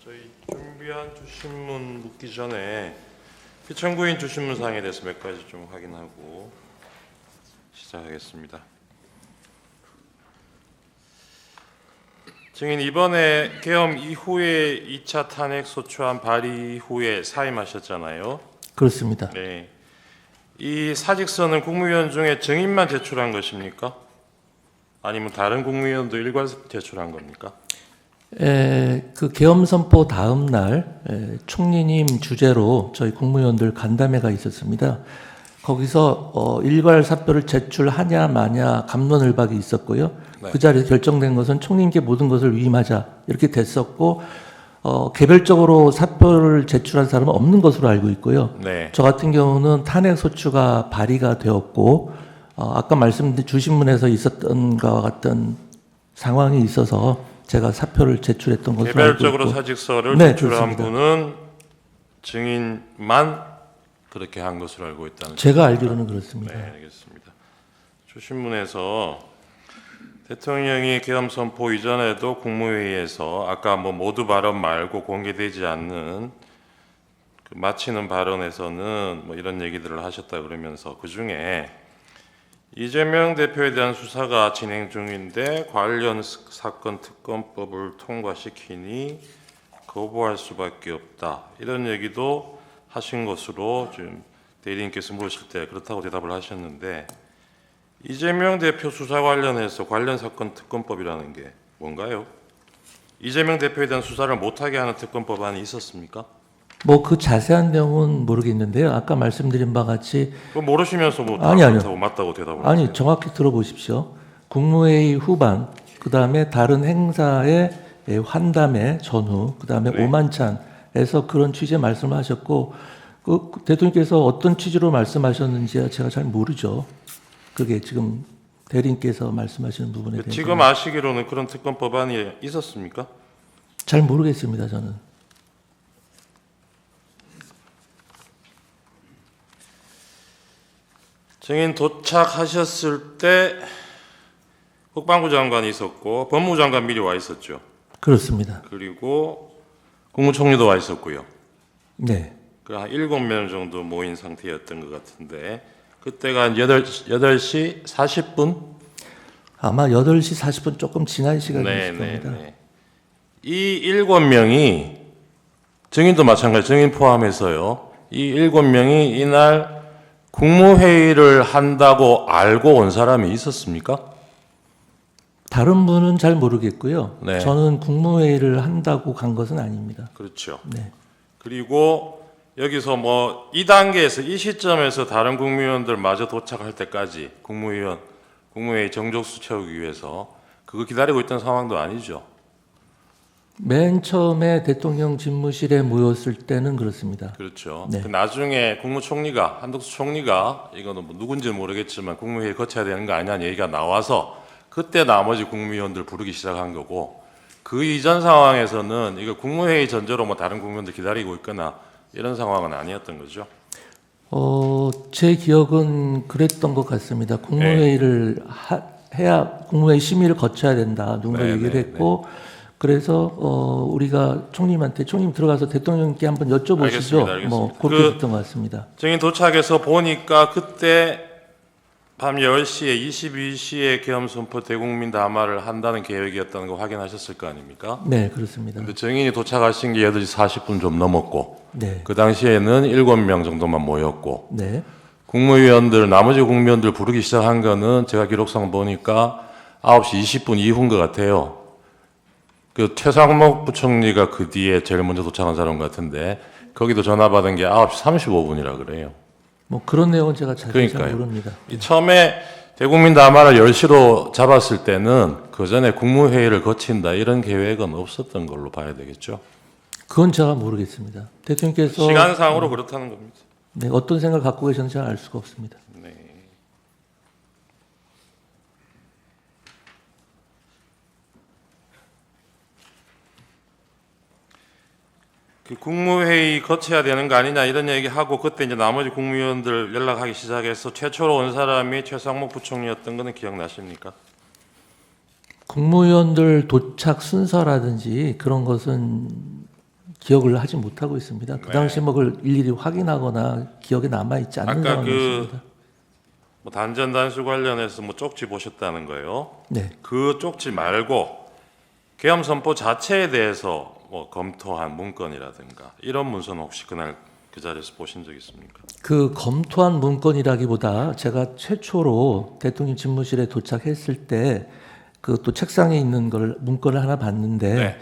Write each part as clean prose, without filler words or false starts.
저희 준비한 주신문 묻기 전에 피청구인 주신문 사항에 대해서 몇 가지 좀 확인하고 시작하겠습니다. 증인 이번에 계엄 이후에 2차 탄핵 소추안 발의 이후에 사임하셨잖아요. 그렇습니다. 네. 이 사직서는 국무위원 중에 증인만 제출한 것입니까? 아니면 다른 국무위원도 일괄 제출한 겁니까? 그 계엄 선포 다음 날 총리님 주재로 저희 국무위원들 간담회가 있었습니다. 거기서 일괄 사표를 제출하냐 마냐 갑론을박이 있었고요. 네. 그 자리에서 결정된 것은 총리님께 모든 것을 위임하자 이렇게 됐었고 개별적으로 사표를 제출한 사람은 없는 것으로 알고 있고요. 네. 저 같은 경우는 탄핵 소추가 발의가 되었고 아까 말씀드린 주신문에서 있었던 것과 같은 상황이 있어서 제가 사표를 제출했던 것으로 알고 개별적으로 있고 사직서를 네, 제출한 그렇습니다. 분은 증인만 그렇게 한 것으로 알고 있다는 제가 알기로는 그렇습니다. 네, 알겠습니다. 주신문에서 대통령이 계엄 선포 이전에도 국무회의에서 아까 뭐 모두 발언 말고 공개되지 않는 그 마치는 발언에서는 뭐 이런 얘기들을 하셨다 그러면서 그 중에 이재명 대표에 대한 수사가 진행 중인데 관련 사건 특검법을 통과시키니 거부할 수밖에 없다 이런 얘기도 하신 것으로 지금 대리인께서 물으실 때 그렇다고 대답을 하셨는데 이재명 대표 수사 관련해서 관련 사건 특검법이라는 게 뭔가요? 이재명 대표에 대한 수사를 못하게 하는 특검법안이 있었습니까? 뭐 그 자세한 내용은 모르겠는데요. 아까 말씀드린 바와 같이 그거 모르시면서 뭐 아니요. 그렇다고 맞다고 대답을 아니 하세요? 정확히 들어보십시오. 국무회의 후반 그 다음에 다른 행사의 환담회 전후 그 다음에 네. 오만찬에서 그런 취지의 말씀을 하셨고 그 대통령께서 어떤 취지로 말씀하셨는지 제가 잘 모르죠. 그게 지금 대리인께서 말씀하시는 부분에 대해서 지금 아시기로는 그런 특검법안이 있었습니까? 잘 모르겠습니다. 저는 증인 도착하셨을 때 국방부 장관이 있었고 법무부 장관 미리 와 있었죠. 그렇습니다. 그리고 국무총리도 와 있었고요. 네. 그 한 7명 정도 모인 상태였던 것 같은데 그때가 한 8시 40분? 아마 8시 40분 조금 지난 시간이었을 겁니다. 이 7명이 증인도 마찬가지 증인 포함해서요. 이 7명이 이날 국무회의를 한다고 알고 온 사람이 있었습니까? 다른 분은 잘 모르겠고요. 네. 저는 국무회의를 한다고 간 것은 아닙니다. 그렇죠. 네. 그리고 여기서 뭐 이 단계에서 이 시점에서 다른 국무위원들 마저 도착할 때까지 국무회의 정족수 채우기 위해서 그거 기다리고 있던 상황도 아니죠. 맨 처음에 대통령 집무실에 모였을 때는 그렇습니다. 그렇죠. 네. 그 나중에 국무총리가 한덕수 총리가 이거는 뭐 누군지는 모르겠지만 국무회의 거쳐야 되는 거 아니냐는 얘기가 나와서 그때 나머지 국무위원들 부르기 시작한 거고 그 이전 상황에서는 이거 국무회의 전제로 뭐 다른 국무위원들 기다리고 있거나 이런 상황은 아니었던 거죠. 제 기억은 그랬던 것 같습니다. 국무회의를 해야 국무회의 심의를 거쳐야 된다. 누군가 네, 얘기를 네, 했고 그래서 우리가 총리님한테 총리님 들어가서 대통령께 한번 여쭤보시죠. 알겠습니다. 뭐 그렇게 됐던 것 같습니다. 증인 도착해서 보니까 그때 밤 10시에 22시에 계엄 선포 대국민 담화를 한다는 계획이었다는 거 확인하셨을 거 아닙니까? 네, 그렇습니다. 근데 증인이 도착하신 게 8시 40분 좀 넘었고 네, 그 당시에는 7명 정도만 모였고 네, 나머지 국무위원들 부르기 시작한 거는 제가 기록상 보니까 9시 20분 이후인 것 같아요. 그 최상목 부총리가 그 뒤에 제일 먼저 도착한 사람 같은데 거기도 전화 받은 게 9시 35분이라 그래요. 뭐 그런 내용은 제가 자세히 잘 그러니까요. 모릅니다. 이 처음에 대국민 담화를 10시로 잡았을 때는 그 전에 국무회의를 거친다 이런 계획은 없었던 걸로 봐야 되겠죠. 그건 제가 모르겠습니다. 대통령께서 시간상으로 그렇다는 겁니다. 네, 어떤 생각을 갖고 계셨는지 알 수가 없습니다. 네. 그 국무회의 거쳐야 되는 거 아니냐 이런 얘기하고 그때 이제 나머지 국무위원들 연락하기 시작해서 최초로 온 사람이 최상목 부총리였던 거는 기억나십니까? 국무위원들 도착 순서라든지 그런 것은 기억을 하지 못하고 있습니다. 그 네. 당시 뭐 그걸 일일이 확인하거나 기억에 남아 있지 않는 아까 상황이었습니다. 뭐 단전 단수 관련해서 뭐 쪽지 보셨다는 거예요. 네. 그 쪽지 말고 계엄 선포 자체에 대해서 뭐 검토한 문건이라든가 이런 문서는 혹시 그날 그 자리에서 보신 적 있습니까? 그 검토한 문건이라기보다 제가 최초로 대통령 집무실에 도착했을 때 그 또 책상에 있는 걸 문건을 하나 봤는데 네.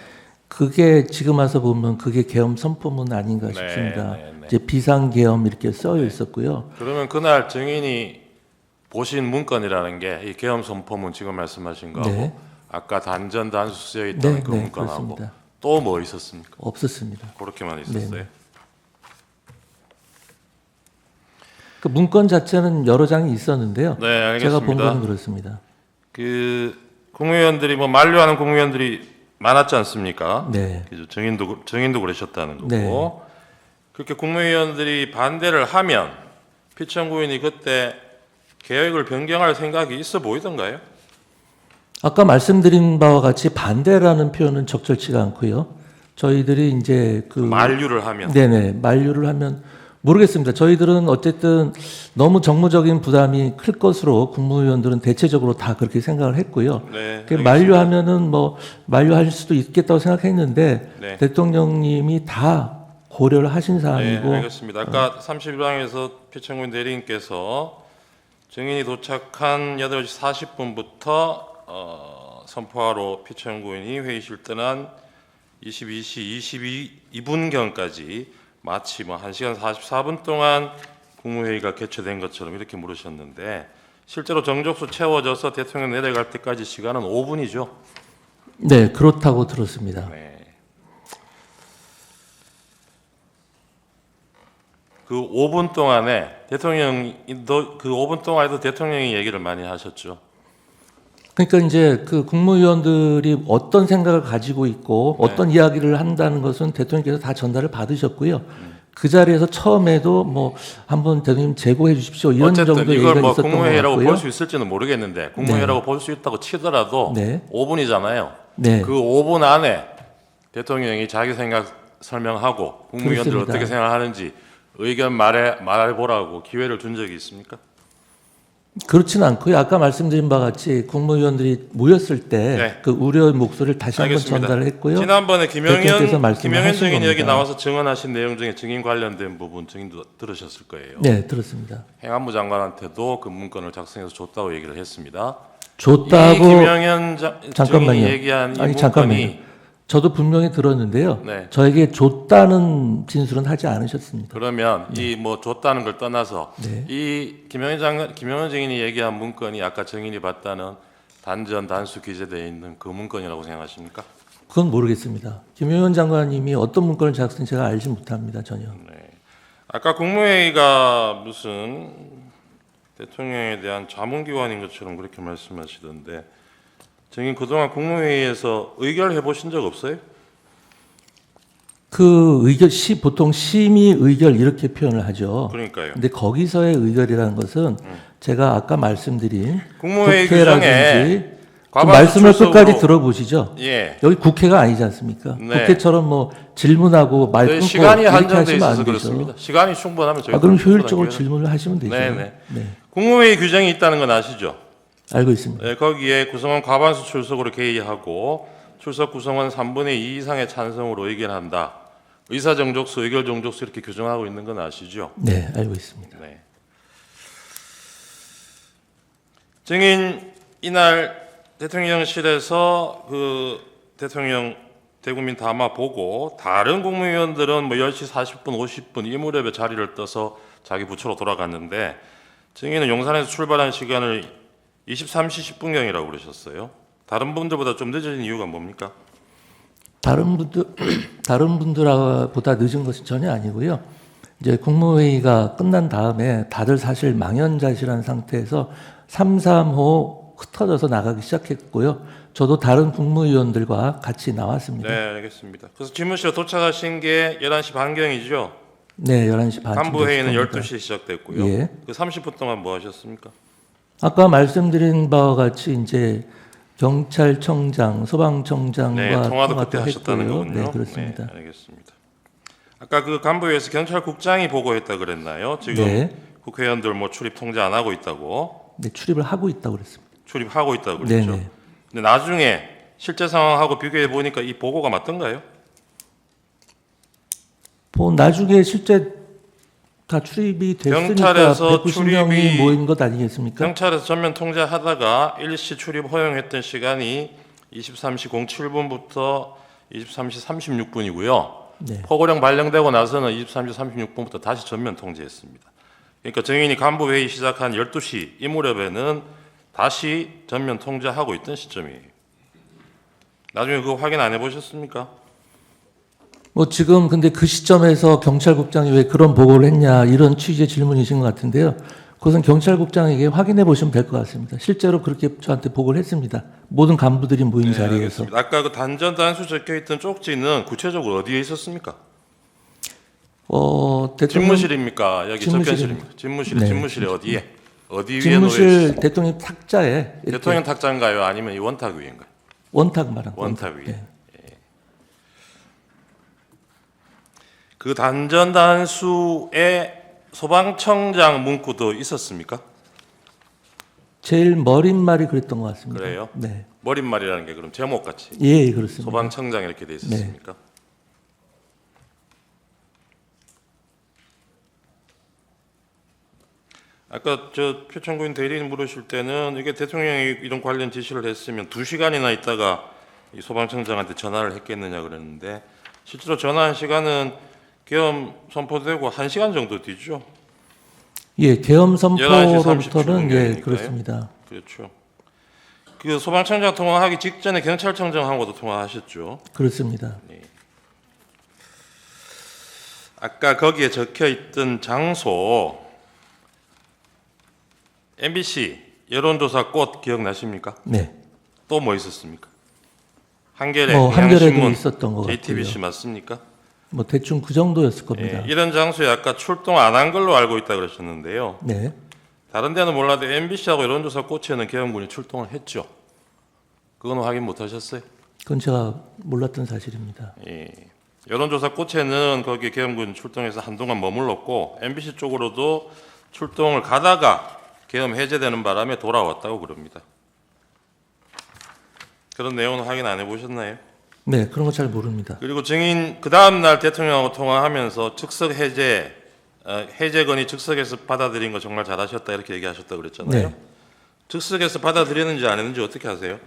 그게 지금 와서 보면 그게 계엄 선포문 아닌가 네, 싶습니다. 네, 네. 이제 비상계엄 이렇게 써여 있었고요. 그러면 그날 증인이 보신 문건이라는 게 이 계엄 선포문 지금 말씀하신 거하고 네. 아까 단전 단수 쓰여 있던 네, 그 네, 문건하고 그렇습니다. 또 뭐 있었습니까? 없었습니다. 그렇게만 있었어요. 네. 그 문건 자체는 여러 장이 있었는데요. 네, 알겠습니다. 제가 본 거는 그렇습니다. 그 국무위원들이 뭐 만류하는 국무위원들이 많았지 않습니까? 네. 그죠? 증인도 그러셨다는 거고 네. 그렇게 국무위원들이 반대를 하면 피청구인이 그때 계획을 변경할 생각이 있어 보이던가요? 아까 말씀드린 바와 같이 반대라는 표현은 적절치가 않고요. 저희들이 이제 그 만류를 하면 네네 만류를 하면 모르겠습니다. 저희들은 어쨌든 너무 정무적인 부담이 클 것으로 국무위원들은 대체적으로 다 그렇게 생각을 했고요. 네, 그 만류하면은 뭐 만류할 수도 있겠다고 생각했는데 네. 대통령님이 다 고려를 하신 네, 사안이고 알겠습니다. 아까 31방에서 피청구인 대리인께서 증인이 도착한 8시 40분부터 선포하러 피청구인이 회의실 떠난 22시 22분경까지 마치 뭐 1시간 44분 동안 국무회의가 개최된 것처럼 이렇게 물으셨는데 실제로 정족수 채워져서 대통령 내려갈 때까지 시간은 5분이죠. 네 그렇다고 들었습니다. 네. 그 5분 동안에 그 5분 동안에도 대통령이 얘기를 많이 하셨죠. 그러니까 이제 그 국무위원들이 어떤 생각을 가지고 있고 어떤 이야기를 한다는 것은 대통령께서 다 전달을 받으셨고요. 그 자리에서 처음에도 뭐 한번 대통령 제고해 주십시오 이런 어쨌든 정도 이걸 얘기가 뭐 있었던 것 국무회의라고 같고요. 볼 수 있을지는 모르겠는데 국무회의라고 볼 수 있다고 치더라도 네. 5분이잖아요. 네. 그 5분 안에 대통령이 자기 생각 설명하고 국무위원들 그렇습니다. 어떻게 생각하는지 의견 말해보라고 기회를 준 적이 있습니까? 그렇지는 않고요. 아까 말씀드린 바와 같이 국무위원들이 모였을 때 네. 그 우려의 목소리를 다시 한번 알겠습니다. 전달을 했고요. 지난번에 대통령께서 말씀을 김영현 하신 증인 여기 겁니다. 나와서 증언하신 내용 중에 증인 관련된 부분 증인도 들으셨을 거예요. 네, 들었습니다. 행안부 장관한테도 그 문건을 작성해서 줬다고 얘기를 했습니다. 줬다고 이 김영현 증인이 잠깐만요. 얘기한 이 아니 문건이 잠깐만요. 저도 분명히 들었는데요. 네. 저에게 줬다는 진술은 하지 않으셨습니다. 그러면 이 뭐 줬다는 걸 떠나서 네. 이 김영현 증인이 얘기한 문건이 아까 증인이 봤다는 단전 단수 기재되어 있는 그 문건이라고 생각하십니까? 그건 모르겠습니다. 김용현 장관님이 어떤 문건을 작성했는지 제가 알지 못합니다. 전혀. 아까 국무회의가 무슨 대통령에 대한 자문기관인 것처럼 그렇게 말씀하시던데 증인 그동안 국무회의에서 의결해 보신 적 없어요? 그 의결 보통 심의 의결 이렇게 표현을 하죠. 그러니까요. 근데 거기서의 의결이라는 것은 제가 아까 말씀드린 국무회의 국회라든지 규정에 좀 과반수 말씀을 출석으로- 끝까지 들어보시죠. 예. 여기 국회가 아니지 않습니까? 네. 국회처럼 뭐 질문하고 말 끊고 시간이 이렇게 한정돼 하시면 있어서 안 되죠. 그렇습니다. 시간이 충분하면 저희 그럼 효율적으로 질문을 하시면 되죠. 네네. 네, 국무회의 규정이 있다는 건 아시죠? 알고 있습니다. 네, 거기에 구성원 과반수 출석으로 개의하고 출석 구성원 3분의 2 이상의 찬성으로 의견한다. 의사 정족수, 의결 정족수 이렇게 규정하고 있는 건 아시죠? 네, 알고 있습니다. 네. 증인 이날 대통령실에서 그 대통령 대국민 담화 보고 다른 국무위원들은 뭐 10시 40분, 50분 이 무렵에 자리를 떠서 자기 부처로 돌아갔는데 증인은 용산에서 출발한 시간을 23시 10분경이라고 그러셨어요. 다른 분들보다 좀 늦어진 이유가 뭡니까? 다른 분들보다 늦은 것은 전혀 아니고요. 이제 국무회의가 끝난 다음에 다들 사실 망연자실한 상태에서 3~3호 흩어져서 나가기 시작했고요. 저도 다른 국무위원들과 같이 나왔습니다. 네, 알겠습니다. 그래서 집무실에 도착하신 게 11시 반경이죠. 네, 11시 반. 간부회의는 12시에 시작됐고요. 예. 그 30분 동안 뭐 하셨습니까? 아까 말씀드린 바와 같이 이제 경찰청장, 소방청장과 네, 통화도 그때 통화도 하셨다는 했고요. 거군요. 네, 그렇습니다. 네, 알겠습니다. 아까 그 간부회에서 경찰국장이 보고했다 그랬나요? 지금 네. 국회의원들 뭐 출입 통제 안 하고 있다고 네, 출입을 하고 있다고 그랬습니다. 출입하고 있다고 그랬죠. 네네. 근데 나중에 실제 상황하고 비교해 보니까 이 보고가 맞던가요? 뭐 나중에 실제 다 출입이 됐으니까 경찰에서 190명이 출입이- 모인 것 아니겠습니까? 경찰에서 전면 통제하다가 일시 출입 허용했던 시간이 23시 07분부터 23시 36분이고요. 네. 포고령 발령되고 나서는 23시 36분부터 다시 전면 통제했습니다. 그러니까 정인이 간부 회의 시작한 12시 이 무렵에는 다시 전면 통제하고 있던 시점이에요. 나중에 그거 확인 안 해보셨습니까? 뭐 지금 근데 그 시점에서 경찰국장이 왜 그런 보고를 했냐 이런 취지의 질문이신 것 같은데요. 그것은 경찰국장에게 확인해 보시면 될 것 같습니다. 실제로 그렇게 저한테 보고를 했습니다. 모든 간부들이 모인 자리에서. 알겠습니다. 아까 그 단전 단수 적혀 있던 쪽지는 구체적으로 어디에 있었습니까? 대통령 집무실입니까? 여기 집무실입니다. 접견실입니까? 집무실에 네. 집무실에 어디에? 어디 위에 놓여 집무실 있어요? 대통령 탁자에 이렇게 대통령 탁자인가요? 아니면 이 원탁 위인가요? 원탁 말한 원탁 위에. 네. 그 단전 단수에 소방청장 문구도 있었습니까? 제일 머린 말이 그랬던 것 같습니다. 그래요? 네. 머릿말이라는 게 그럼 제목같이 예, 그렇습니다. 소방청장 이렇게 돼 있었습니까? 아까 저 표창구인 대리인 물으실 때는 이게 대통령이 이런 관련 지시를 했으면 2시간이나 있다가 이 소방청장한테 전화를 했겠느냐 그랬는데 실제로 전화한 시간은 계엄 선포되고 1시간 정도 뒤죠. 예, 계엄 11시 선포로부터는 37분 예, 경이니까요. 그렇습니다. 그렇죠. 그 소방청장 통화하기 직전에 경찰청장하고도 통화하셨죠. 그렇습니다. 아까 거기에 적혀 있던 장소 MBC 여론조사 꽃 기억나십니까? 네. 또 뭐 있었습니까? 한겨레, 한겨레도 경향신문, 있었던 것 JTBC 같고요. 맞습니까? 뭐 대충 그 정도였을 겁니다. 예, 이런 장소에 아까 출동 안 한 걸로 알고 있다 그러셨는데요. 네. 다른 데는 몰라도 MBC하고 여론조사 꽃에는 계엄군이 출동을 했죠. 그건 확인 못 하셨어요? 그건 제가 몰랐던 사실입니다. 예. 여론조사 꽃에는 거기 계엄군 출동해서 한동안 머물렀고 MBC 쪽으로도 출동을 가다가 계엄 해제되는 바람에 돌아왔다고 그럽니다. 그런 내용은 확인 안 해보셨나요? 네, 그런 거 잘 모릅니다. 그리고 증인 그 다음 날 대통령하고 통화하면서 즉석 해제 해제건이 즉석에서 받아들인 거 정말 잘하셨다 이렇게 얘기하셨다 그랬잖아요. 네. 즉석에서 받아들였는지 안 했는지 어떻게 아세요?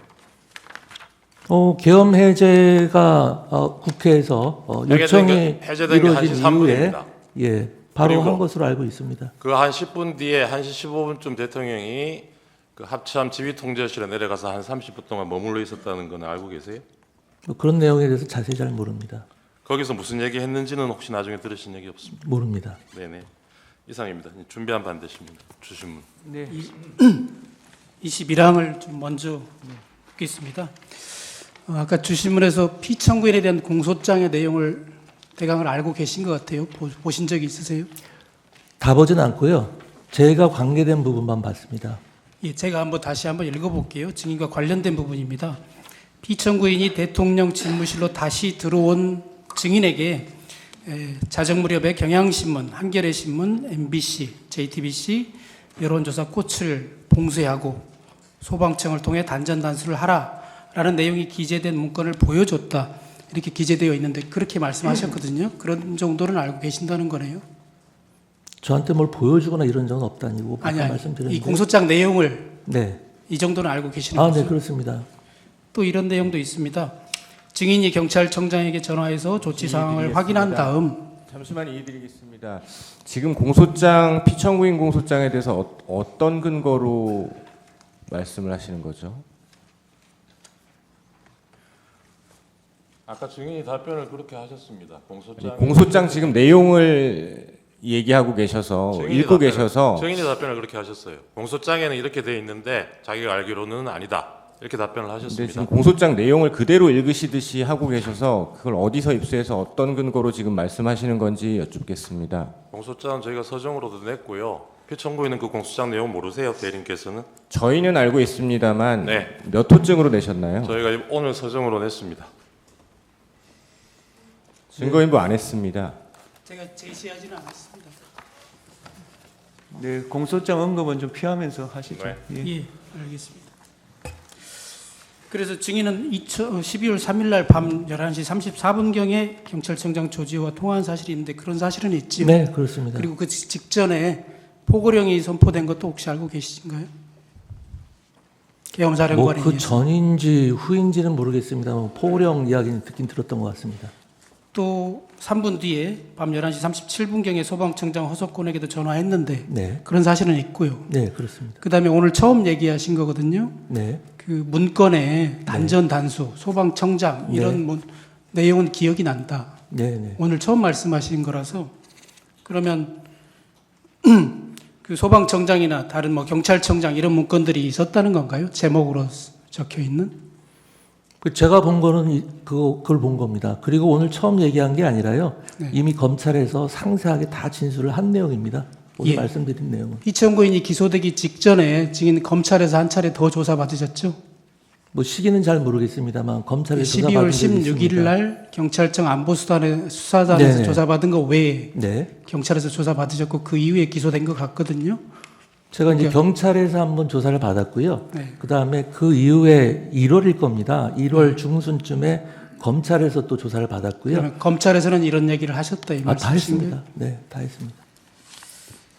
계엄 해제가 국회에서 요청이 해제된 게 1시 이루어진 3분 이후에 입니다. 예, 바로 그리고 한 것으로 알고 있습니다. 그 한 10분 뒤에 1시 15분쯤 대통령이 그 합참 지휘통제실에 내려가서 한 30분 동안 머물러 있었다는 건 알고 계세요? 뭐 그런 내용에 대해서 자세히 잘 모릅니다. 거기서 무슨 얘기 했는지는 혹시 나중에 들으신 얘기 없습니까? 모릅니다. 네네. 이상입니다. 준비한 반대십니다. 주신문. 네. 21항을 좀 먼저 묻겠습니다. 아까 주신문에서 피청구인에 대한 공소장의 내용을 대강을 알고 계신 것 같아요. 보신 적이 있으세요? 다 보진 않고요. 제가 관계된 부분만 봤습니다. 예, 제가 다시 한번 읽어볼게요. 증인과 관련된 부분입니다. 피청구인이 대통령 집무실로 다시 들어온 증인에게 자정 무렵에 경향신문, 한겨레신문, MBC, JTBC 여론조사 꽃을 봉쇄하고 소방청을 통해 단전 단수를 하라라는 내용이 기재된 문건을 보여줬다. 이렇게 기재되어 있는데 그렇게 말씀하셨거든요. 그런 정도는 알고 계신다는 거네요. 저한테 뭘 보여주거나 이런 적은 없다니고 아니, 말씀드렸는데. 이 공소장 내용을 네. 이 정도는 알고 계시는 아, 거죠? 네, 그렇습니다. 또 이런 내용도 있습니다. 증인이 경찰청장에게 전화해서 조치 사항을 확인한 다음 잠시만 이해드리겠습니다. 지금 공소장 피청구인 공소장에 대해서 어떤 근거로 말씀을 하시는 거죠? 아까 증인이 답변을 그렇게 하셨습니다. 공소장 지금 내용을 얘기하고 계셔서 읽고 계셔서 증인이 답변을 그렇게 하셨어요. 공소장에는 이렇게 돼 있는데 자기가 알기로는 아니다. 이렇게 답변을 근데 하셨습니다. 지금 공소장 내용을 그대로 읽으시듯이 하고 계셔서 그걸 어디서 입수해서 어떤 근거로 지금 말씀하시는 건지 여쭙겠습니다. 공소장은 저희가 서정으로도 냈고요. 피청구인은 그 공소장 내용 모르세요, 대리님께서는? 저희는 알고 있습니다만 네. 몇 호증으로 내셨나요? 저희가 오늘 서정으로 냈습니다. 증거인부 안 했습니다. 제가 제시하지는 않았습니다. 네, 공소장 언급은 좀 피하면서 하시죠. 네. 예. 예, 알겠습니다. 그래서 증인은 12월 3일 날 밤 11시 34분경에 경찰청장 조지호와 통화한 사실이 있는데 그런 사실은 있지요? 네, 그렇습니다. 그리고 그 직전에 포고령이 선포된 것도 혹시 알고 계신가요? 계엄사령관에 그 의해서. 전인지 후인지는 모르겠습니다만 포고령 이야기는 듣긴 들었던 것 같습니다. 또 3분 뒤에 밤 11시 37분경에 소방청장 허석권에게도 전화했는데 네, 그런 사실은 있고요. 네, 그렇습니다. 그다음에 오늘 처음 얘기하신 거거든요. 네, 그 문건에 단전 단수, 소방청장 이런 내용은 기억이 난다. 네, 네. 오늘 처음 말씀하신 거라서 그러면 그 소방청장이나 다른 뭐 경찰청장 이런 문건들이 있었다는 건가요? 제목으로 적혀 있는? 제가 본 거는 그걸 본 겁니다. 그리고 오늘 처음 얘기한 게 아니라요. 네. 이미 검찰에서 상세하게 다 진술을 한 내용입니다. 오늘 예. 말씀드린 내용은. 이천구인이 기소되기 직전에 증인 검찰에서 한 차례 더 조사 받으셨죠? 뭐 시기는 잘 모르겠습니다만 검찰에서 조사 12월 받은 적이 16일 있습니다. 날 경찰청 수사단에서 네네. 조사받은 거 외에 네, 경찰에서 조사 받으셨고 그 이후에 기소된 것 같거든요. 제가 이제 그러니까- 경찰에서 한번 조사를 받았고요. 네. 그 다음에 그 이후에 1월일 겁니다. 1월 중순쯤에 검찰에서 또 조사를 받았고요. 그러면 검찰에서는 이런 얘기를 하셨다 이 다 말씀이신가요? 했습니다. 네, 다 했습니다.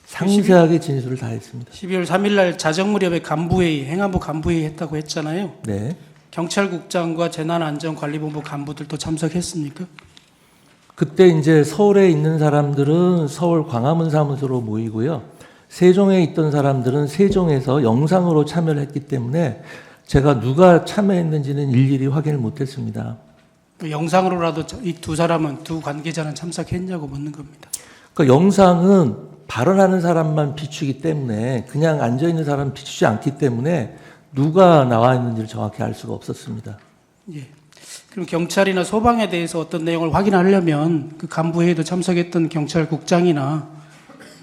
상세하게 진술을 다 했습니다. 12월 3일 날 자정 무렵에 간부회의, 행안부 간부회의 했다고 했잖아요. 네. 경찰국장과 재난안전관리본부 간부들도 참석했습니까? 그때 이제 서울에 있는 사람들은 서울 광화문 사무소로 모이고요. 세종에 있던 사람들은 세종에서 영상으로 참여를 했기 때문에 제가 누가 참여했는지는 일일이 확인을 못했습니다. 그 영상으로라도 이 두 사람은 두 관계자는 참석했냐고 묻는 겁니다. 그 영상은 발언하는 사람만 비추기 때문에 그냥 앉아 있는 사람 비추지 않기 때문에 누가 나와 있는지를 정확히 알 수가 없었습니다. 예. 그럼 경찰이나 소방에 대해서 어떤 내용을 확인하려면 그 간부회의도 참석했던 경찰국장이나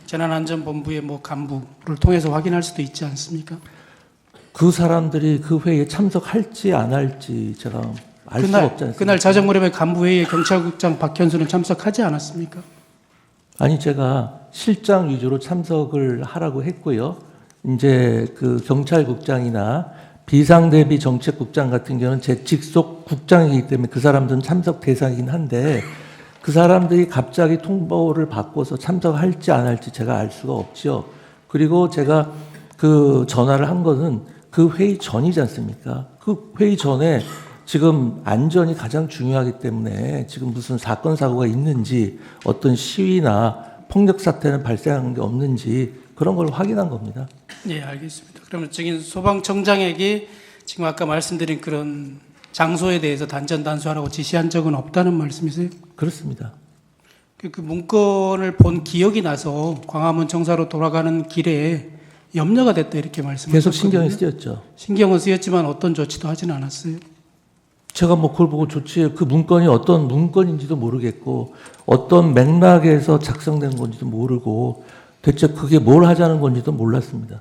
재난안전본부의 뭐 간부를 통해서 확인할 수도 있지 않습니까? 그 사람들이 그 회의에 참석할지 안 할지 제가 알 수가 없지 않습니까? 그날 자정 무렵에 간부회의에 경찰국장 박현수는 참석하지 않았습니까? 아니 제가 실장 위주로 참석을 하라고 했고요. 이제 그 경찰국장이나 비상대비 정책국장 같은 경우는 제 직속 국장이기 때문에 그 사람들은 참석 대상이긴 한데 그 사람들이 갑자기 통보를 받고서 참석할지 안 할지 제가 알 수가 없죠. 그리고 제가 그 전화를 한 것은 그 회의 전이지 않습니까? 그 회의 전에 지금 안전이 가장 중요하기 때문에 지금 무슨 사건 사고가 있는지 어떤 시위나 폭력 사태는 발생한 게 없는지 그런 걸 확인한 겁니다. 예, 알겠습니다. 그러면 증인 소방청장에게 지금 아까 말씀드린 그런 장소에 대해서 단전 단수하라고 지시한 적은 없다는 말씀이세요? 그렇습니다. 그 문건을 본 기억이 나서 광화문 청사로 돌아가는 길에 염려가 됐다 이렇게 말씀하셨거든요. 계속 신경이 쓰였죠. 신경은 쓰였지만 어떤 조치도 하지는 않았어요. 제가 뭐 그걸 보고 그 문건이 어떤 문건인지도 모르겠고 어떤 맥락에서 작성된 건지도 모르고 대체 그게 뭘 하자는 건지도 몰랐습니다.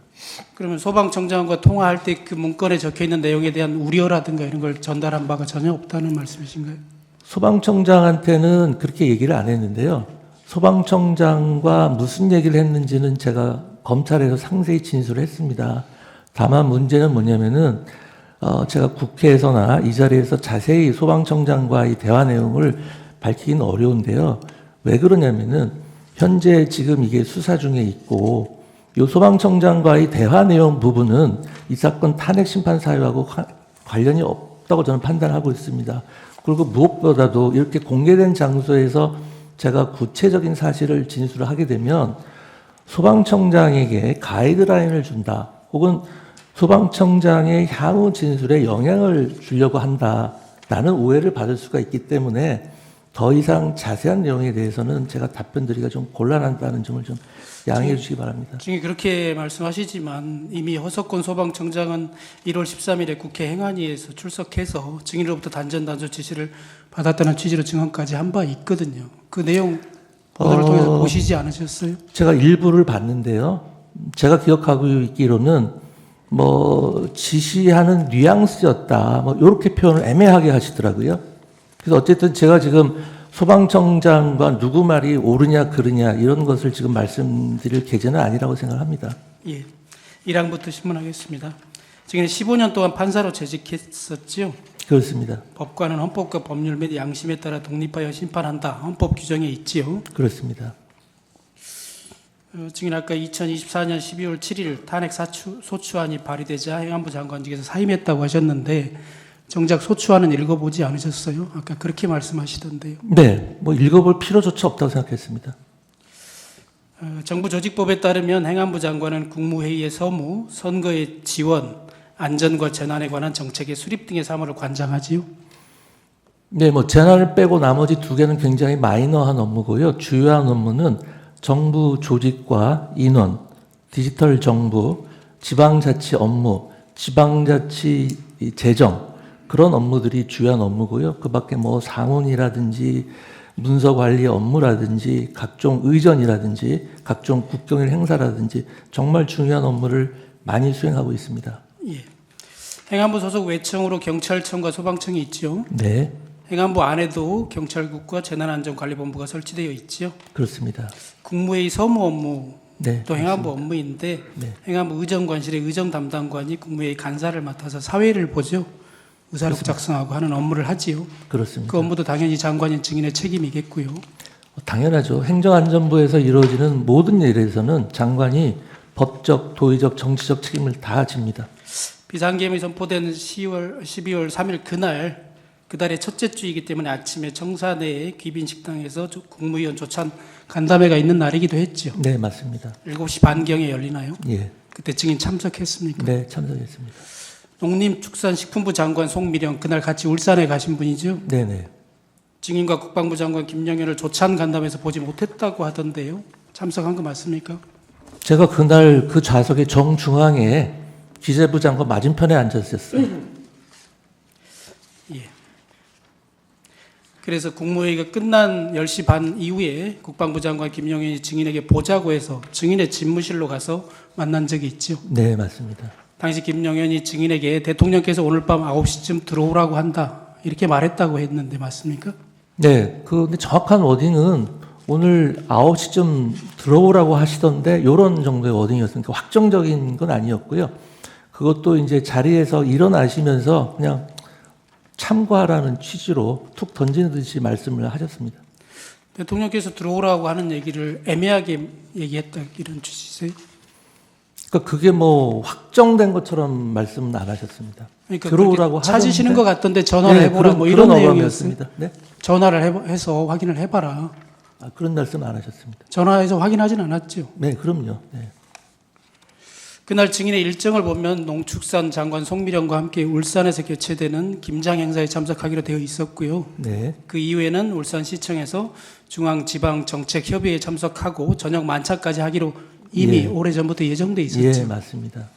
그러면 소방청장과 통화할 때 그 문건에 적혀 있는 내용에 대한 우려라든가 이런 걸 전달한 바가 전혀 없다는 말씀이신가요? 소방청장한테는 그렇게 얘기를 안 했는데요. 소방청장과 무슨 얘기를 했는지는 제가 검찰에서 상세히 진술을 했습니다. 다만 문제는 뭐냐면은 제가 국회에서나 이 자리에서 자세히 소방청장과의 대화 내용을 밝히기는 어려운데요. 왜 그러냐면은 현재 지금 이게 수사 중에 있고 이 소방청장과의 대화 내용 부분은 이 사건 탄핵 심판 사유하고 관련이 없다고 저는 판단하고 있습니다. 그리고 무엇보다도 이렇게 공개된 장소에서 제가 구체적인 사실을 진술을 하게 되면 소방청장에게 가이드라인을 준다. 혹은 소방청장의 향후 진술에 영향을 주려고 한다라는 오해를 받을 수가 있기 때문에 더 이상 자세한 내용에 대해서는 제가 답변드리기가 좀 곤란하다는 점을 좀 양해해 주시기 바랍니다. 증인 그렇게 말씀하시지만 이미 허석권 소방청장은 1월 13일에 국회 행안위에서 출석해서 증인으로부터 단전 단수 지시를 받았다는 취지로 증언까지 한 바 있거든요. 그 내용 보도를 통해서 보시지 않으셨어요? 제가 일부를 봤는데요. 제가 기억하고 있기로는 뭐 지시하는 뉘앙스였다. 뭐 이렇게 표현을 애매하게 하시더라고요. 그래서 어쨌든 제가 지금 소방청장과 누구 말이 옳으냐 그르냐 이런 것을 지금 말씀드릴 계제는 아니라고 생각합니다. 예. 1항부터 신문하겠습니다. 지금 15년 동안 판사로 재직했었죠. 그렇습니다. 법관은 헌법과 법률 및 양심에 따라 독립하여 심판한다. 헌법 규정에 있지요. 그렇습니다. 지금 아까 2024년 12월 7일 탄핵 소추안이 발의되자 행안부 장관직에서 사임했다고 하셨는데 정작 소추안은 읽어보지 않으셨어요? 아까 그렇게 말씀하시던데요. 네, 뭐 읽어볼 필요조차 없다고 생각했습니다. 정부 조직법에 따르면 행안부 장관은 국무회의의 서무, 선거의 지원, 안전과 재난에 관한 정책의 수립 등의 사무를 관장하지요. 네, 뭐 재난을 빼고 나머지 두 개는 굉장히 마이너한 업무고요. 주요한 업무는 정부 조직과 인원, 디지털 정부, 지방자치 업무, 지방자치 재정 그런 업무들이 주요한 업무고요. 그밖에 뭐 상훈이라든지 문서 관리 업무라든지 각종 의전이라든지 각종 국경일 행사라든지 정말 중요한 업무를 많이 수행하고 있습니다. 예. 행안부 소속 외청으로 경찰청과 소방청이 있죠. 네, 행안부 안에도 경찰국과 재난안전관리본부가 설치되어 있죠. 그렇습니다. 국무회의 서무 업무 네, 또 행안부 업무인데 네. 행안부 의정관실의 의정 담당관이 국무회의 간사를 맡아서 사회를 보죠. 의사록 작성하고 하는 업무를 하지요. 그렇습니다. 그 업무도 당연히 장관인 증인의 책임이겠고요. 당연하죠. 행정안전부에서 이루어지는 모든 일에서는 장관이 법적, 도의적, 정치적 책임을 다 집니다. 비상계엄이 선포된 12월 3일 그달의 첫째 주이기 때문에 아침에 청사 내에 귀빈 식당에서 국무위원 조찬 간담회가 있는 날이기도 했죠. 네, 맞습니다. 7시 반경에 열리나요? 예, 그때 증인 참석했습니까? 네, 참석했습니다. 농림축산식품부 장관 송미령 그날 같이 울산에 가신 분이죠. 네, 네. 증인과 국방부 장관 김영현을 조찬 간담회에서 보지 못했다고 하던데요. 참석한 거 맞습니까? 제가 그날 그 좌석의 정중앙에 기재부 장관 맞은편에 앉았었어요. 예. 그래서 국무회의가 끝난 10시 반 이후에 국방부 장관 김영현이 증인에게 보자고 해서 증인의 집무실로 가서 만난 적이 있죠. 네, 맞습니다. 당시 김영현이 증인에게 대통령께서 오늘 밤 9시쯤 들어오라고 한다. 이렇게 말했다고 했는데 맞습니까? 네, 근데 정확한 워딩은 오늘 9시쯤 들어오라고 하시던데 이런 정도의 워딩이었으니까 확정적인 건 아니었고요. 그것도 이제 자리에서 일어나시면서 그냥 참고하라는 취지로 툭 던지듯이 말씀을 하셨습니다. 대통령께서 들어오라고 하는 얘기를 애매하게 얘기했다 이런 취지세요? 그러니까 그게 뭐 확정된 것처럼 말씀은 안 하셨습니다. 그러니까 들어오라고 그렇게 찾으시는 하던데- 것 같던데 전화를 네, 해보라 뭐 이런 그런 내용이었어요. 어감이었습니다. 네? 전화를 해서 확인을 해봐라. 그런 말씀 안 하셨습니다. 전화해서 확인하진 않았죠. 네, 그럼요. 네. 그날 증인의 일정을 보면 농축산 장관 송미령과 함께 울산에서 개최되는 김장 행사에 참석하기로 되어 있었고요. 네, 그 이후에는 울산시청에서 중앙지방정책협의회에 참석하고 저녁 만찬까지 하기로 이미 예. 오래전부터 예정돼 있었죠. 예, 맞습니다.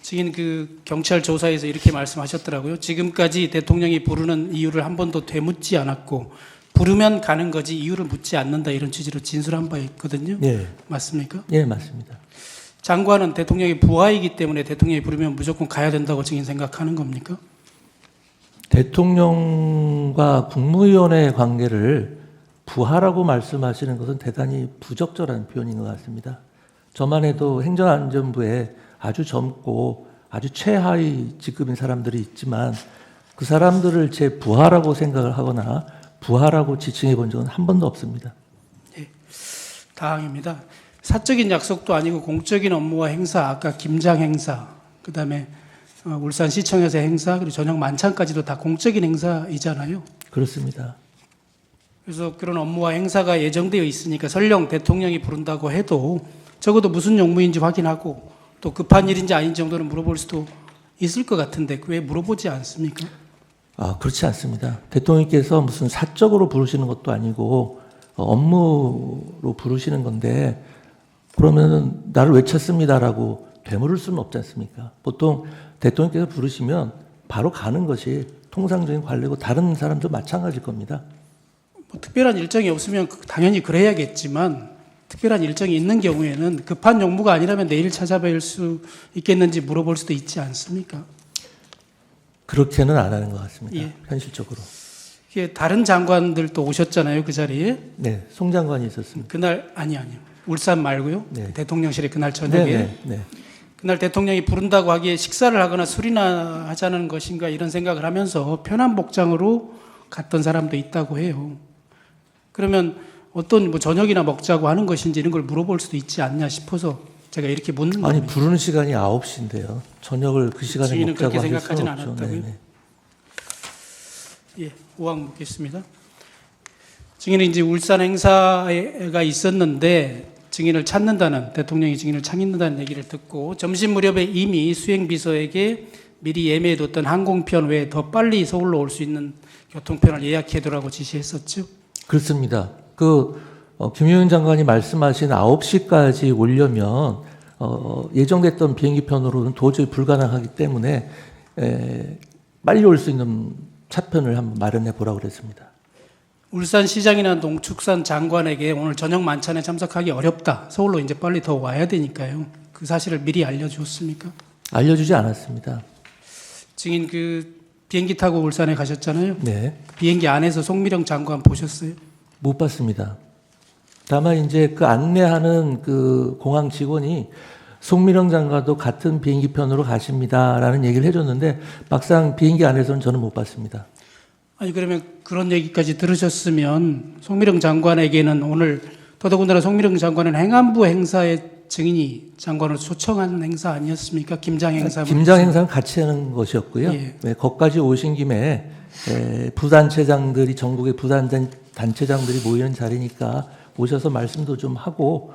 증인 그 경찰 조사에서 이렇게 말씀하셨더라고요. 지금까지 대통령이 부르는 이유를 한 번도 되묻지 않았고 부르면 가는 거지 이유를 묻지 않는다 이런 취지로 진술한 바 있거든요. 예, 맞습니까? 예, 맞습니다. 장관은 대통령의 부하이기 때문에 대통령이 부르면 무조건 가야 된다고 증인 생각하는 겁니까? 대통령과 국무위원의 관계를 부하라고 말씀하시는 것은 대단히 부적절한 표현인 것 같습니다. 저만 해도 행정안전부에 아주 젊고 아주 최하위 직급인 사람들이 있지만 그 사람들을 제 부하라고 생각을 하거나 부하라고 지칭해 본 적은 한 번도 없습니다. 다항입니다. 사적인 약속도 아니고 공적인 업무와 행사, 아까 김장 행사, 그다음에 울산시청에서 행사, 그리고 저녁 만찬까지도 다 공적인 행사이잖아요. 그렇습니다. 그래서 그런 업무와 행사가 예정되어 있으니까 설령 대통령이 부른다고 해도 적어도 무슨 용무인지 확인하고 또 급한 일인지 아닌지 정도는 물어볼 수도 있을 것 같은데 왜 물어보지 않습니까? 그렇지 않습니다. 대통령께서 무슨 사적으로 부르시는 것도 아니고 업무로 부르시는 건데 그러면은 나를 왜 찾습니다라고 되물을 수는 없지 않습니까? 보통 대통령께서 부르시면 바로 가는 것이 통상적인 관례고 다른 사람도 마찬가지일 겁니다. 뭐 특별한 일정이 없으면 당연히 그래야겠지만 특별한 일정이 있는 경우에는 급한 용무가 아니라면 내일 찾아뵐 수 있겠는지 물어볼 수도 있지 않습니까? 그렇게는 안 하는 것 같습니다. 예. 현실적으로. 그게 다른 장관들도 오셨잖아요, 그 자리에. 네, 송 장관이 있었습니다. 그날 아니요. 울산 말고요. 네. 대통령실에 그날 저녁에. 네. 그날 대통령이 부른다고 하기에 식사를 하거나 술이나 하자는 것인가 이런 생각을 하면서 편한 복장으로 갔던 사람도 있다고 해요. 그러면 어떤 뭐 저녁이나 먹자고 하는 것인지 이런 걸 물어볼 수도 있지 않냐 싶어서 제가 이렇게 묻는 아니 겁니다. 부르는 시간이 9시인데요. 저녁을 그 시간에 증인은 먹자고 그렇게 할 수는 생각하진 없죠. 않았다고요? 네네. 예, 5항 묻겠습니다. 증인은 이제 울산 행사가 있었는데 증인을 찾는다는 대통령이 증인을 찾는다는 얘기를 듣고 점심 무렵에 이미 수행비서에게 미리 예매해뒀던 항공편 외에 더 빨리 서울로 올 수 있는 교통편을 예약해두라고 지시했었죠. 그렇습니다. 김용현 장관이 말씀하신 9시까지 오려면 예정됐던 비행기 편으로는 도저히 불가능하기 때문에 빨리 올 수 있는 차편을 한번 마련해 보라고 그랬습니다. 울산시장이나 농축산 장관에게 오늘 저녁 만찬에 참석하기 어렵다. 서울로 이제 빨리 더 와야 되니까요. 그 사실을 미리 알려주었습니까? 알려주지 않았습니다. 증인 비행기 타고 울산에 가셨잖아요. 네, 비행기 안에서 송미령 장관 보셨어요? 못 봤습니다. 다만 이제 그 안내하는 그 공항 직원이 송미령 장관도 같은 비행기 편으로 가십니다라는 얘기를 해줬는데 막상 비행기 안에서는 저는 못 봤습니다. 아니 그러면 그런 얘기까지 들으셨으면 송미령 장관에게는 오늘 더더군다나 송미령 장관은 행안부 행사에 증인이 장관을 초청한 행사 아니었습니까? 김장 행사. 김장 행사는 같이 하는 것이었고요. 예. 네, 거기까지 오신 김에 부단체장들이 전국의 부단체장들이 모이는 자리니까 오셔서 말씀도 좀 하고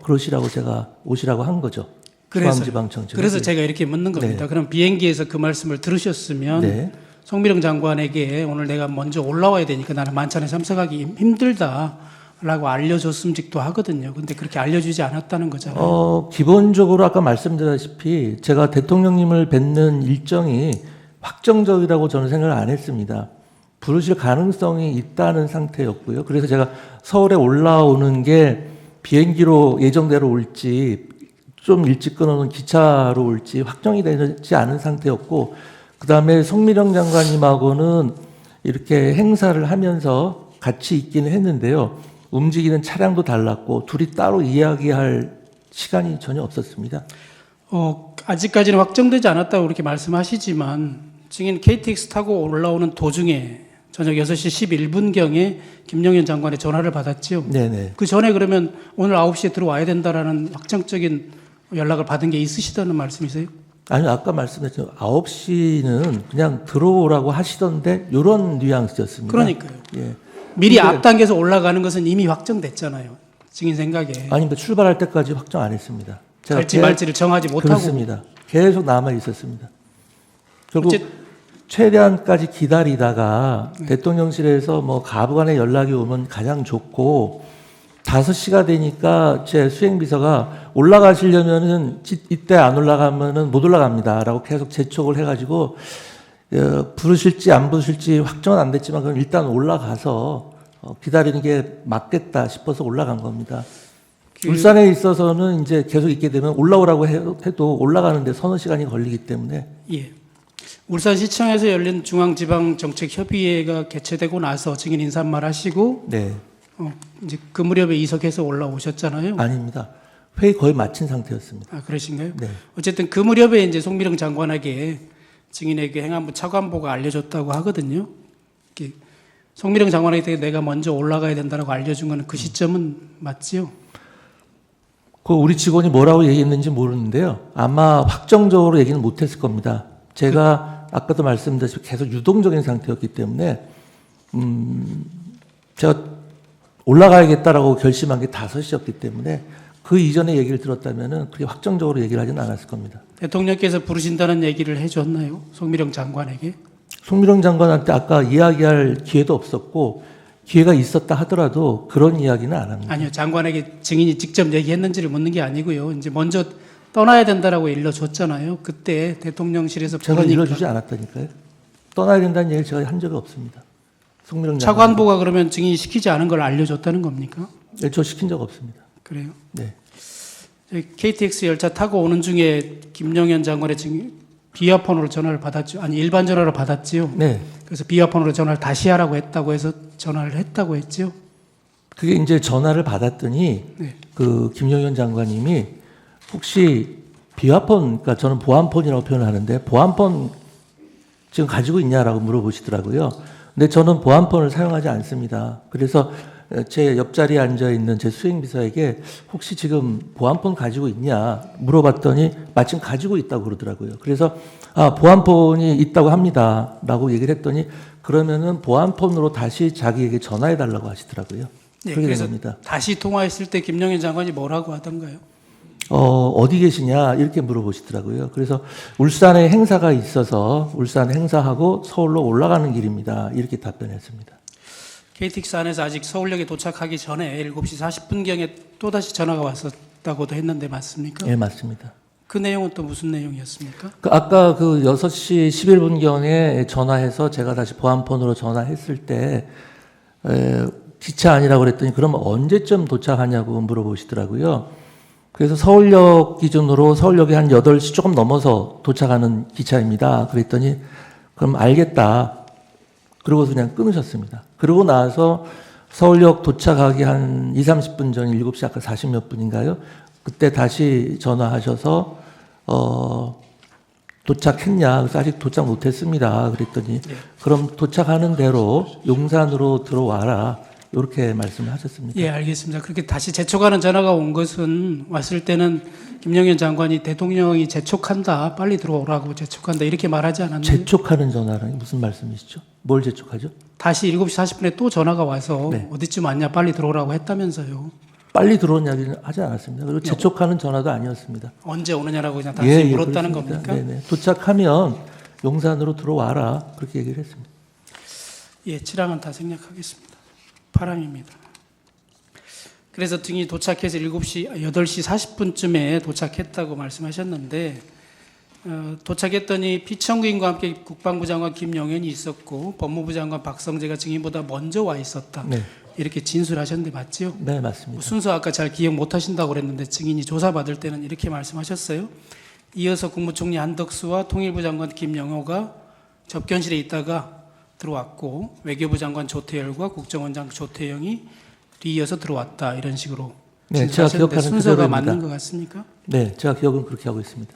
그러시라고 제가 오시라고 한 거죠. 중앙지방청장. 그래서 제가 이렇게 묻는 겁니다. 네. 그럼 비행기에서 그 말씀을 들으셨으면 네. 송미령 장관에게 오늘 내가 먼저 올라와야 되니까 나는 만찬에 참석하기 힘들다라고 알려줬음직도 하거든요. 근데 그렇게 알려주지 않았다는 거잖아요. 기본적으로 아까 말씀드렸다시피 제가 대통령님을 뵙는 일정이 확정적이라고 저는 생각을 안 했습니다. 부르실 가능성이 있다는 상태였고요. 그래서 제가 서울에 올라오는 게 비행기로 예정대로 올지 좀 일찍 끊어놓은 기차로 올지 확정이 되지 않은 상태였고 그다음에 송미령 장관님하고는 이렇게 행사를 하면서 같이 있기는 했는데요. 움직이는 차량도 달랐고 둘이 따로 이야기할 시간이 전혀 없었습니다. 아직까지는 확정되지 않았다고 그렇게 말씀하시지만 증인 KTX 타고 올라오는 도중에 저녁 6시 11분경에 김용현 장관의 전화를 받았지요. 네네. 그 전에 그러면 오늘 9시에 들어와야 된다라는 확정적인 연락을 받은 게 있으시다는 말씀이세요? 아니요, 아까 말씀드렸죠. 9시는 그냥 들어오라고 하시던데 이런 뉘앙스였습니다. 그러니까요. 예. 미리 근데- 앞당겨서 올라가는 것은 이미 확정됐잖아요. 증인 생각에. 아니, 출발할 때까지 확정 안 했습니다. 제가 갈지 말지를 정하지 못하고. 그렇습니다. 계속 남아 있었습니다. 결국 어째- 최대한까지 기다리다가 대통령실에서 뭐 가부간에 연락이 오면 가장 좋고 5시가 되니까 제 수행비서가 올라가시려면은 이때 안 올라가면은 못 올라갑니다라고 계속 재촉을 해가지고 부르실지 안 부르실지 확정은 안 됐지만 그럼 일단 올라가서 기다리는 게 맞겠다 싶어서 올라간 겁니다. 울산에 있어서는 이제 계속 있게 되면 올라오라고 해도 올라가는데 서너 시간이 걸리기 때문에 예. 울산시청에서 열린 중앙지방정책협의회가 개최되고 나서 증인 인사말 하시고 네, 이제 그 무렵에 이석해서 올라오셨잖아요. 아닙니다. 회의 거의 마친 상태였습니다. 아, 그러신가요? 네. 어쨌든 그 무렵에 이제 송미령 장관에게 증인에게 행안부 차관보가 알려줬다고 하거든요. 이렇게 송미령 장관에게 내가 먼저 올라가야 된다라고 알려준 거는 그 시점은 맞지요? 그 우리 직원이 뭐라고 얘기했는지 모르는데요. 아마 확정적으로 얘기는 못했을 겁니다. 제가 아까도 말씀드렸듯이 계속 유동적인 상태였기 때문에 제가 올라가야겠다라고 결심한 게 5시였기 때문에 그 이전에 얘기를 들었다면은 그렇게 확정적으로 얘기를 하지는 않았을 겁니다. 대통령께서 부르신다는 얘기를 해줬나요? 송미령 장관에게? 송미령 장관한테 아까 이야기할 기회도 없었고 기회가 있었다 하더라도 그런 이야기는 안 합니다. 아니요, 장관에게 증인이 직접 얘기했는지를 묻는 게 아니고요. 이제 먼저 떠나야 된다라고 일러줬잖아요. 그때 대통령실에서 제가 부르니까. 일러주지 않았다니까요. 떠나야 된다는 얘기를 제가 한 적이 없습니다. 송미령 장관. 차관보가 그러면 증인이 시키지 않은 걸 알려줬다는 겁니까? 네, 저 시킨 적 없습니다. 그래요? 네. 저희 KTX 열차 타고 오는 중에 김용현 장관의 증인 비아폰으로 전화를 받았죠. 아니 일반 전화로 받았지요. 네. 그래서 비화폰으로 전화를 다시 하라고 했다고 해서 전화를 했다고 했죠. 그게 이제 전화를 받았더니 네. 그 김용현 장관님이 혹시 비화폰, 그러니까 저는 보안폰이라고 표현하는데 보안폰 지금 가지고 있냐라고 물어보시더라고요. 근데 저는 보안폰을 사용하지 않습니다. 그래서 제 옆자리에 앉아 있는 제 수행비서에게 혹시 지금 보안폰 가지고 있냐 물어봤더니 마침 가지고 있다고 그러더라고요. 그래서 보안폰이 있다고 합니다라고 얘기를 했더니 그러면은 보안폰으로 다시 자기에게 전화해 달라고 하시더라고요. 예, 그렇게 된 그래서 겁니다. 다시 통화했을 때 김영현 장관이 뭐라고 하던가요? 어디 계시냐 이렇게 물어보시더라고요. 그래서 울산에 행사가 있어서 울산 행사하고 서울로 올라가는 길입니다. 이렇게 답변했습니다. KTX 안에서 아직 서울역에 도착하기 전에 7시 40분경에 또다시 전화가 왔었다고도 했는데 맞습니까? 예, 맞습니다. 그 내용은 또 무슨 내용이었습니까? 아까 그 6시 11분경에 전화해서 제가 다시 보안폰으로 전화했을 때 기차 아니라고 그랬더니 그럼 언제쯤 도착하냐고 물어보시더라고요. 그래서 서울역 기준으로 서울역에 한 8시 조금 넘어서 도착하는 기차입니다. 그랬더니 그럼 알겠다. 그러고서 그냥 끊으셨습니다. 그러고 나서 서울역 도착하기 한 2, 30분 전 7시 아까 40몇 분인가요? 그때 다시 전화하셔서 도착했냐? 그래서 아직 도착 못했습니다. 그랬더니 그럼 도착하는 대로 용산으로 들어와라. 이렇게 말씀을 하셨습니다. 예, 알겠습니다. 그렇게 다시 재촉하는 전화가 온 것은 왔을 때는 김영현 장관이 대통령이 재촉한다, 빨리 들어오라고 재촉한다 이렇게 말하지 않았나요? 재촉하는 전화라니 무슨 말씀이시죠? 뭘 재촉하죠? 다시 7시 40분에 또 전화가 와서 네. 어디쯤 왔냐 빨리 들어오라고 했다면서요. 빨리 들어온 이야기는 하지 않았습니다. 그리고 재촉하는 전화도 아니었습니다. 언제 오느냐라고 그냥 다시 물었다는 그렇습니다. 겁니까? 네네. 도착하면 용산으로 들어와라 그렇게 얘기를 했습니다. 예, 7항은 다 생략하겠습니다. 8항입니다. 그래서 등이 도착해서 8시 40분쯤에 도착했다고 말씀하셨는데 도착했더니 피청구인과 함께 국방부 장관 김영현이 있었고 법무부 장관 박성재가 증인보다 먼저 와 있었다. 네, 이렇게 진술하셨는데 맞죠? 네 맞습니다. 순서 아까 잘 기억 못 하신다고 그랬는데 증인이 조사받을 때는 이렇게 말씀하셨어요. 이어서 국무총리 한덕수와 통일부 장관 김영호가 접견실에 있다가 들어왔고 외교부 장관 조태열과 국정원장 조태영이 뒤이어서 들어왔다 이런 식으로 네, 제가 진술하셨는데 기억하는 순서가 그대로입니다. 맞는 것 같습니까? 네, 제가 기억은 그렇게 하고 있습니다.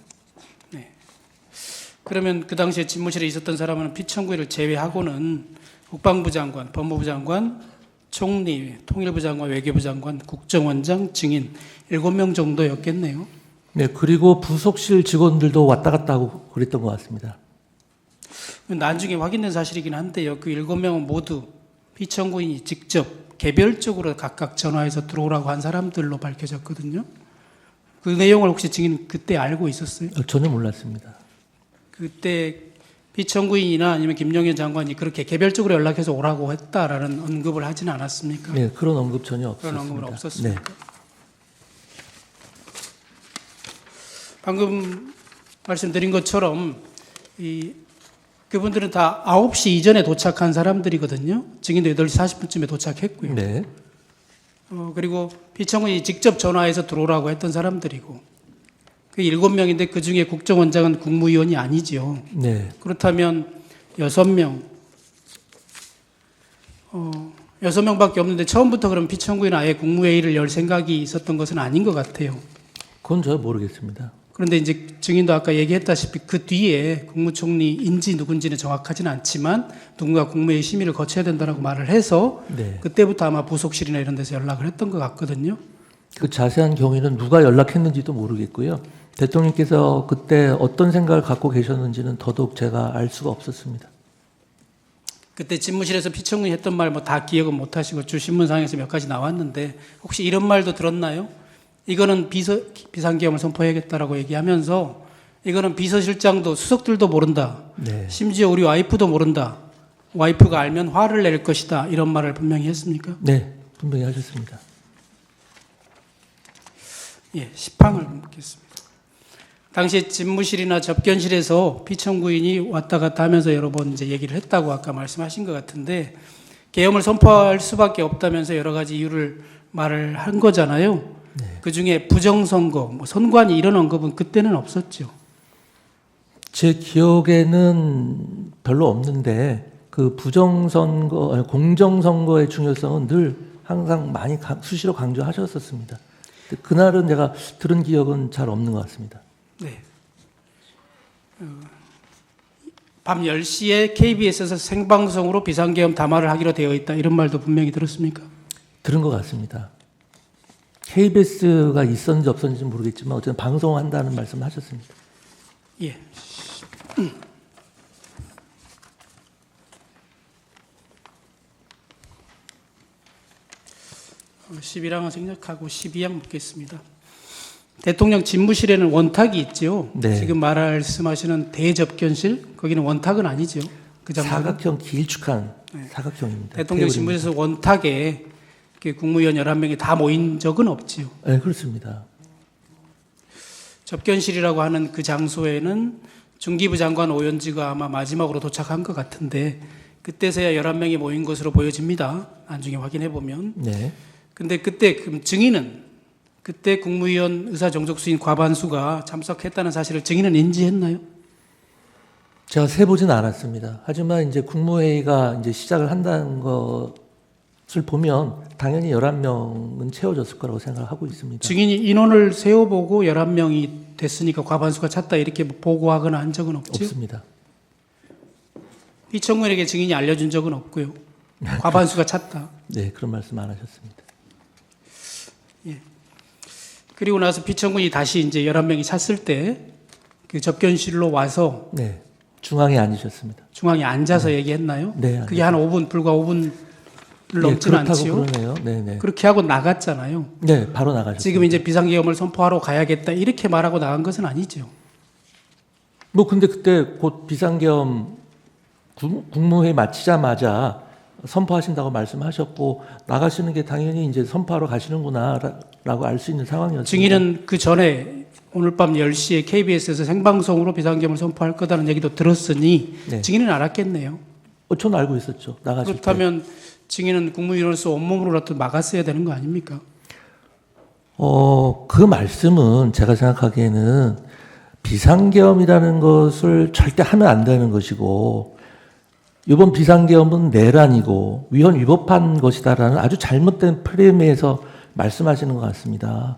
그러면 그 당시에 집무실에 있었던 사람은 피청구인을 제외하고는 국방부 장관, 법무부 장관, 총리, 통일부 장관, 외교부 장관, 국정원장, 증인 7명 정도였겠네요. 네, 그리고 부속실 직원들도 왔다 갔다 하고 그랬던 것 같습니다. 나중에 확인된 사실이긴 한데요. 그 7명은 모두 피청구인이 직접 개별적으로 각각 전화해서 들어오라고 한 사람들로 밝혀졌거든요. 그 내용을 혹시 증인 그때 알고 있었어요? 전혀 몰랐습니다. 그때 피청구인이나 아니면 김영현 장관이 그렇게 개별적으로 연락해서 오라고 했다라는 언급을 하지는 않았습니까? 네, 그런 언급 전혀 그런 없었습니다. 언급은 네. 없었습니까? 방금 말씀드린 것처럼 그분들은 다 9시 이전에 도착한 사람들이거든요. 증인도 8시 40분쯤에 도착했고요. 네, 그리고 피청구인이 직접 전화해서 들어오라고 했던 사람들이고 그 7명인데 그중에 국정원장은 국무위원이 아니죠. 네, 그렇다면 6명 6명밖에 없는데 처음부터 그럼 피청구인 아예 국무회의를 열 생각이 있었던 것은 아닌 것 같아요. 그건 저 모르겠습니다. 그런데 이제 증인도 아까 얘기했다시피 그 뒤에 국무총리인지 누군지는 정확하지는 않지만 누군가 국무회의 심의를 거쳐야 된다고 말을 해서 네, 그때부터 아마 부속실이나 이런 데서 연락을 했던 것 같거든요. 그 자세한 경위는 누가 연락했는지도 모르겠고요. 대통령께서 그때 어떤 생각을 갖고 계셨는지는 더더욱 제가 알 수가 없었습니다. 그때 집무실에서 피청구인이 했던 말 뭐 다 기억은 못 하시고 주신문상에서 몇 가지 나왔는데 혹시 이런 말도 들었나요? 이거는 비상계엄을 선포해야겠다라고 얘기하면서 이거는 비서실장도 수석들도 모른다. 네, 심지어 우리 와이프도 모른다. 와이프가 알면 화를 낼 것이다. 이런 말을 분명히 했습니까? 네, 분명히 하셨습니다. 예, 10항을 묻겠습니다. 당시에 집무실이나 접견실에서 피청구인이 왔다 갔다 하면서 여러 번 이제 얘기를 했다고 아까 말씀하신 것 같은데 계엄을 선포할 수밖에 없다면서 여러 가지 이유를 말을 한 거잖아요. 네. 그 중에 부정선거, 뭐 선관위 이런 언급은 그때는 없었죠. 제 기억에는 별로 없는데 그 부정선거, 아니, 공정선거의 중요성은 늘 항상 많이 수시로 강조하셨었습니다. 그날은 제가 들은 기억은 잘 없는 것 같습니다. 네. 밤 10시에 KBS에서 생방송으로 비상계엄 담화를 하기로 되어 있다. 이런 말도 분명히 들었습니까? 들은 것 같습니다. KBS가 있었는지 없었는지 모르겠지만 어쨌든 방송한다는 말씀을 하셨습니다. 예. 11항은 생략하고 12항 묻겠습니다. 대통령 집무실에는 원탁이 있죠. 네. 지금 말씀하시는 대접견실 거기는 원탁은 아니죠. 그 장소는? 사각형 길쭉한 사각형입니다. 대통령 테이블입니다. 집무실에서 원탁에 그 국무위원 11명이 다 모인 적은 없지요. 네, 그렇습니다. 접견실이라고 하는 그 장소에는 중기부 장관 오연지가 아마 마지막으로 도착한 것 같은데 그때서야 11명이 모인 것으로 보여집니다. 나중에 확인해 보면. 네. 근데 그때 그럼 증인은 그때 국무위원 의사정족수인 과반수가 참석했다는 사실을 증인은 인지했나요? 제가 세보진 않았습니다. 하지만 이제 국무회의가 이제 시작을 한다는 것을 보면 당연히 11명은 채워졌을 거라고 생각하고 있습니다. 증인이 인원을 세어보고 11명이 됐으니까 과반수가 찼다 이렇게 보고하거나 한 적은 없지요? 없습니다. 피청구인에게 증인이 알려준 적은 없고요. 과반수가 찼다. 네, 그런 말씀 안 하셨습니다. 그리고 나서 피청구인이 다시 이제 11명이 찼을 때 그 접견실로 와서 네, 중앙에 앉으셨습니다. 중앙에 앉아서 얘기했나요? 네, 그게 한 5분, 불과 5분을 넘지는 않지요? 그러네요. 네, 네. 그렇게 하고 나갔잖아요. 네, 바로 나가셨습니다. 지금 이제 비상계엄을 선포하러 가야겠다 이렇게 말하고 나간 것은 아니죠. 뭐 근데 그때 곧 비상계엄 국무회의 마치자마자 선포하신다고 말씀하셨고 나가시는 게 당연히 이제 선포하러 가시는구나라고 알 수 있는 상황이었습니다. 증인은 그 전에 오늘 밤 10시에 KBS에서 생방송으로 비상계엄을 선포할 거다는 얘기도 들었으니 네. 증인은 알았겠네요. 저는 알고 있었죠. 나가실 때. 그렇다면 증인은 국무위원으로서 온몸으로라도 막았어야 되는 거 아닙니까? 그 말씀은 제가 생각하기에는 비상계엄이라는 것을 절대 하면 안 되는 것이고 이번 비상계엄은 내란이고 위헌 위법한 것이다라는 아주 잘못된 프레임에서 말씀하시는 것 같습니다.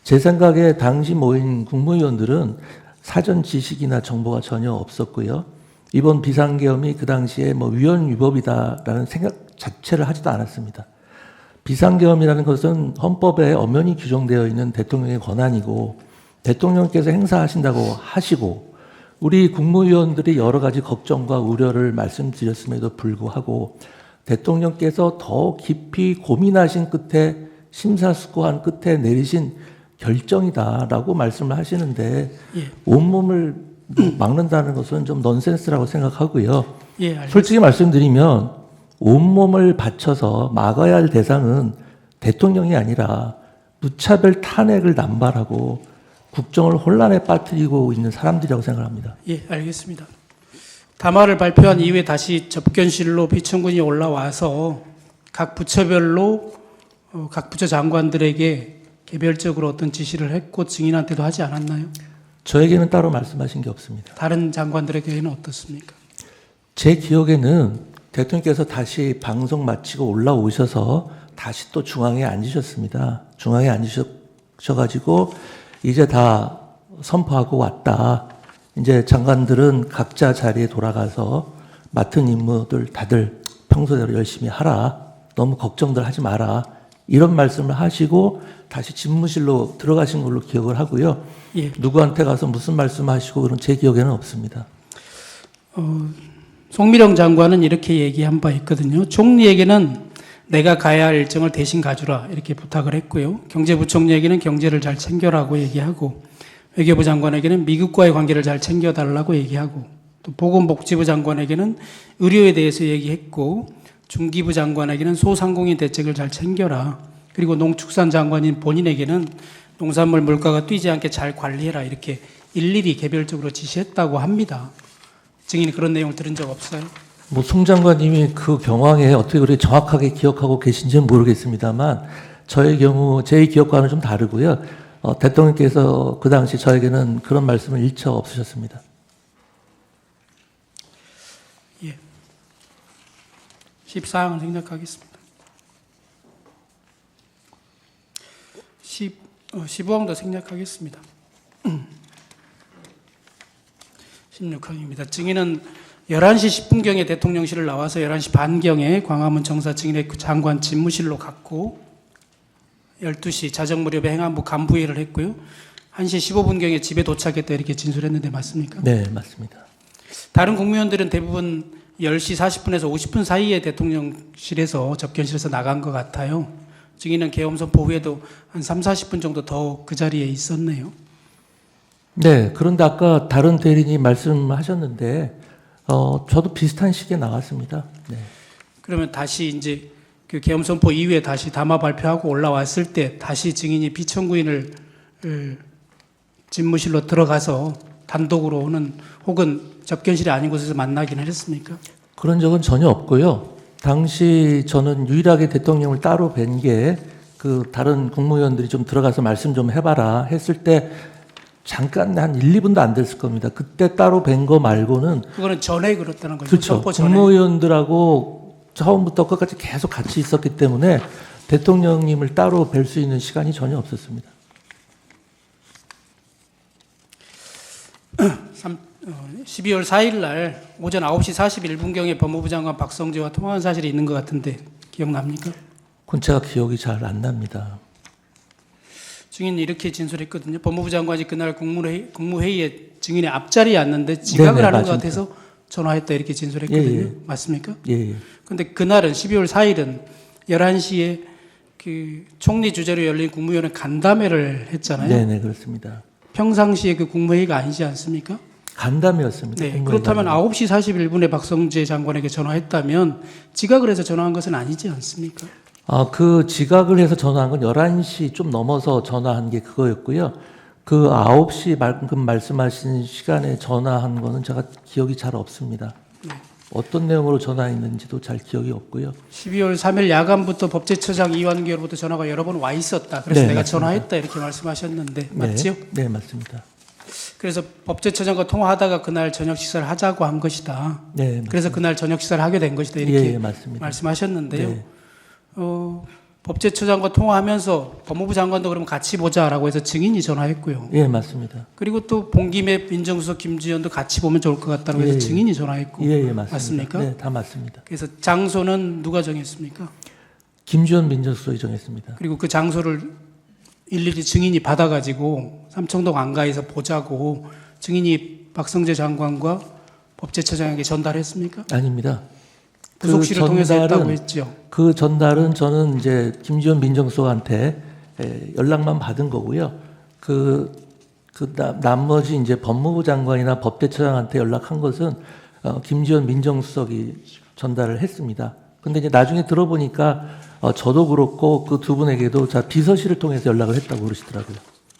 제 생각에 당시 모인 국무위원들은 사전 지식이나 정보가 전혀 없었고요. 이번 비상계엄이 그 당시에 뭐 위헌 위법이다라는 생각 자체를 하지도 않았습니다. 비상계엄이라는 것은 헌법에 엄연히 규정되어 있는 대통령의 권한이고 대통령께서 행사하신다고 하시고 우리 국무위원들이 여러 가지 걱정과 우려를 말씀드렸음에도 불구하고 대통령께서 더 깊이 고민하신 끝에 심사숙고한 끝에 내리신 결정이다라고 말씀을 하시는데 예. 온몸을 막는다는 것은 좀 넌센스라고 생각하고요. 예, 알겠습니다. 솔직히 말씀드리면 온몸을 바쳐서 막아야 할 대상은 대통령이 아니라 무차별 탄핵을 남발하고 국정을 혼란에 빠뜨리고 있는 사람들이라고 생각합니다. 예, 알겠습니다. 담화를 발표한 이후에 다시 접견실로 피청군이 올라와서 각 부처별로 각 부처 장관들에게 개별적으로 어떤 지시를 했고 증인한테도 하지 않았나요? 저에게는 따로 말씀하신 게 없습니다. 다른 장관들에게는 어떻습니까? 제 기억에는 대통령께서 다시 방송 마치고 올라오셔서 다시 또 중앙에 앉으셨습니다. 중앙에 앉으셔가지고 이제 다 선포하고 왔다. 이제 장관들은 각자 자리에 돌아가서 맡은 임무들 다들 평소대로 열심히 하라. 너무 걱정들 하지 마라. 이런 말씀을 하시고 다시 집무실로 들어가신 걸로 기억을 하고요. 예. 누구한테 가서 무슨 말씀하시고 그런 제 기억에는 없습니다. 송미령 장관은 이렇게 얘기한 바 있거든요. 총리에게는 내가 가야 할 일정을 대신 가주라 이렇게 부탁을 했고요. 경제부총리에게는 경제를 잘 챙겨라고 얘기하고 외교부 장관에게는 미국과의 관계를 잘 챙겨달라고 얘기하고 또 보건복지부 장관에게는 의료에 대해서 얘기했고 중기부 장관에게는 소상공인 대책을 잘 챙겨라. 그리고 농축산 장관인 본인에게는 농산물 물가가 뛰지 않게 잘 관리해라 이렇게 일일이 개별적으로 지시했다고 합니다. 증인이 그런 내용을 들은 적 없어요? 뭐 송 장관님이 그 경황에 어떻게 그렇게 정확하게 기억하고 계신지는 모르겠습니다만 저의 경우 제 기억과는 좀 다르고요. 대통령께서 그 당시 저에게는 그런 말씀을 일처 없으셨습니다. 예. 14항을 생략하겠습니다. 15항도 생략하겠습니다. 16항입니다. 증인은 11시 10분경에 대통령실을 나와서 11시 반경에 광화문 정사 증인의 장관 집무실로 갔고 12시 자정 무렵에 행안부 간부회의를 했고요. 1시 15분경에 집에 도착했다 이렇게 진술했는데 맞습니까? 네, 맞습니다. 다른 국무위원들은 대부분 10시 40분에서 50분 사이에 대통령실에서 접견실에서 나간 것 같아요. 증인은 계엄선포 후에도 한 3, 40분 정도 더 그 자리에 있었네요. 네, 그런데 아까 다른 대리인이 말씀하셨는데 저도 비슷한 시기에 나왔습니다. 네. 그러면 다시 이제 그 계엄선포 이후에 다시 담화 발표하고 올라왔을 때 다시 증인이 비청구인을 집무실로 들어가서 단독으로는 혹은 접견실이 아닌 곳에서 만나긴 했습니까? 그런 적은 전혀 없고요. 당시 저는 유일하게 대통령을 따로 뵌 게 그 다른 국무위원들이 좀 들어가서 말씀 좀 해봐라 했을 때 잠깐 한 1, 2분도 안 됐을 겁니다. 그때 따로 뵌 거 말고는 그거는 전에 그렇다는 거죠. 그렇죠. 선포 전에. 국무위원들하고 처음부터 끝까지 계속 같이 있었기 때문에 대통령님을 따로 뵐 수 있는 시간이 전혀 없었습니다. 12월 4일 날 오전 9시 41분경에 법무부 장관 박성재와 통화한 사실이 있는 것 같은데 기억납니까? 그건 제가 기억이 잘 안 납니다. 증인은 이렇게 진술했거든요. 법무부 장관이 그날 국무회의에 증인의 앞자리에 앉는데 지각을 네네, 하는 것 맞습니다. 같아서 전화했다 이렇게 진술했거든요. 예, 예. 맞습니까? 예, 예. 그런데 그날은 12월 4일은 11시에 그 총리 주재로 열린 국무위원회 간담회를 했잖아요. 네, 네, 그렇습니다. 평상시에 그 국무회의가 아니지 않습니까? 간담회였습니다. 네. 국무회의 그렇다면 간담회. 9시 41분에 박성재 장관에게 전화했다면 지각을 해서 전화한 것은 아니지 않습니까? 그 지각을 해서 전화한 건 11시 좀 넘어서 전화한 게 그거였고요. 그 9시 방금 말씀하신 시간에 전화한 거는 제가 기억이 잘 없습니다. 네. 어떤 내용으로 전화했는지도 잘 기억이 없고요. 12월 3일 야간부터 법제처장 이완규로부터 전화가 여러 번 와 있었다. 그래서 네, 내가 맞습니다. 전화했다 이렇게 말씀하셨는데 맞지요? 네, 네, 맞습니다. 그래서 법제처장과 통화하다가 그날 저녁 식사를 하자고 한 것이다. 네, 맞습니다. 그래서 그날 저녁 식사를 하게 된 것이다 이렇게 예, 맞습니다. 말씀하셨는데요. 네. 법제처장과 통화하면서 법무부 장관도 그럼 같이 보자라고 해서 증인이 전화했고요. 예, 맞습니다. 그리고 또 본김에 민정수석 김주현도 같이 보면 좋을 것 같다고 해서 예, 예. 증인이 전화했고 예, 예, 맞습니다. 맞습니까? 네, 다 맞습니다. 그래서 장소는 누가 정했습니까? 김주현 민정수석이 정했습니다. 그리고 그 장소를 일일이 증인이 받아가지고 삼청동 안가에서 보자고 증인이 박성재 장관과 법제처장에게 전달했습니까? 아닙니다. 부속실을 통해서 했다고 했죠. 그 전달은 저는 이제 김지원 민정수석한테 연락만 받은 거고요. 나머지 이제 법무부 장관이나 법대처장한테 연락한 것은 김지원 민정수석이 전달을 했습니다. 근데 이제 나중에 들어보니까 저도 그렇고 그 두 분에게도 비서실을 통해서 연락을 했다고 그러시더라고요.